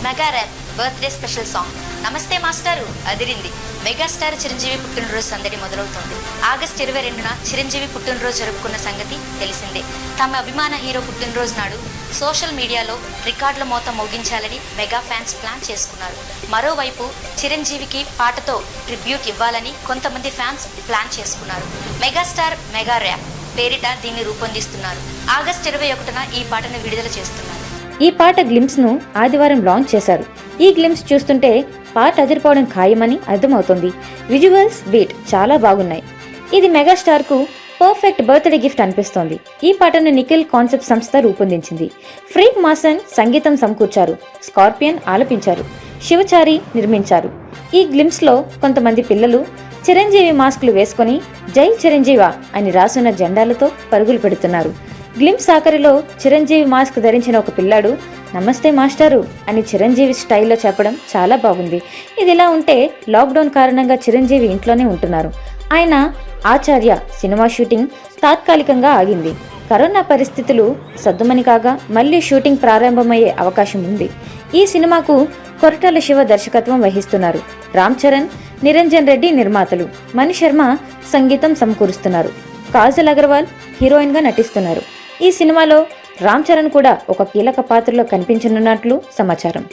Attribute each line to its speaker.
Speaker 1: Mega rap birthday special song నమస్తే మాస్టారు అదిరింది. Megastar Chiranjeevi పుట్టినరోజు సందడి మొదలవుతోంది. ఆగస్టు 22న చిరంజీవి పుట్టినరోజు జరుపుకున్న సంగతి తెలిసిందే. తమ అభిమాన హీరో పుట్టినరోజు నాడు సోషల్ మీడియాలో రికార్డుల మోత మోగించాలని మెగా ఫ్యాన్స్ ప్లాన్ చేసుకున్నారు. మరోవైపు చిరంజీవికి పాటతో ట్రిబ్యూట్ ఇవ్వాలని కొంతమంది ఫ్యాన్స్ ప్లాన్ చేసుకున్నారు. మెగాస్టార్ మెగా ర్యాప్ పేరిట దీన్ని రూపొందిస్తున్నారు. ఆగస్టు 21న ఈ పాటను విడుదల చేస్తున్నారు.
Speaker 2: ఈ పాట గ్లింప్స్ ను ఆదివారం లాంచ్ చేశారు. ఈ గ్లింప్స్ చూస్తుంటే పాట అదిరిపోవడం ఖాయమని అర్థమవుతోంది. విజువల్స్, బీట్ చాలా బాగున్నాయి. ఇది మెగాస్టార్ కు పర్ఫెక్ట్ బర్త్డే గిఫ్ట్ అనిపిస్తోంది. ఈ పాటను నిఖిల్ కాన్సెప్ట్ సంస్థ రూపొందించింది. ఫ్రీక్ మాసన్ సంగీతం సమకూర్చారు. స్కార్పియన్ ఆలపించారు. శివచారి నిర్మించారు. ఈ గ్లింప్స్ లో కొంతమంది పిల్లలు చిరంజీవి మాస్కులు వేసుకుని జై చిరంజీవా అని రాసున్న జెండాలతో పరుగులు పెడుతున్నారు. గ్లింప్స్ ఆఖరిలో చిరంజీవి మాస్క్ ధరించిన ఒక పిల్లాడు నమస్తే మాస్టారు అని చిరంజీవి స్టైల్లో చెప్పడం చాలా బాగుంది. ఇది ఇలా ఉంటే లాక్డౌన్ కారణంగా చిరంజీవి ఇంట్లోనే ఉంటున్నారు. ఆయన ఆచార్య సినిమా షూటింగ్ తాత్కాలికంగా ఆగింది. కరోనా పరిస్థితులు సద్దుమని కాగా మళ్లీ షూటింగ్ ప్రారంభమయ్యే అవకాశం ఉంది. ఈ సినిమాకు కొరటాల శివ దర్శకత్వం వహిస్తున్నారు. రామ్ చరణ్, నిరంజన్ రెడ్డి నిర్మాతలు. మణి శర్మ సంగీతం సమకూరుస్తున్నారు. కాజల్ అగర్వాల్ హీరోయిన్ గా నటిస్తున్నారు. ఈ సినిమాలో రామ్ చరణ్ కూడా ఒక కీలక పాత్రలో కనిపించనున్నట్లు సమాచారం.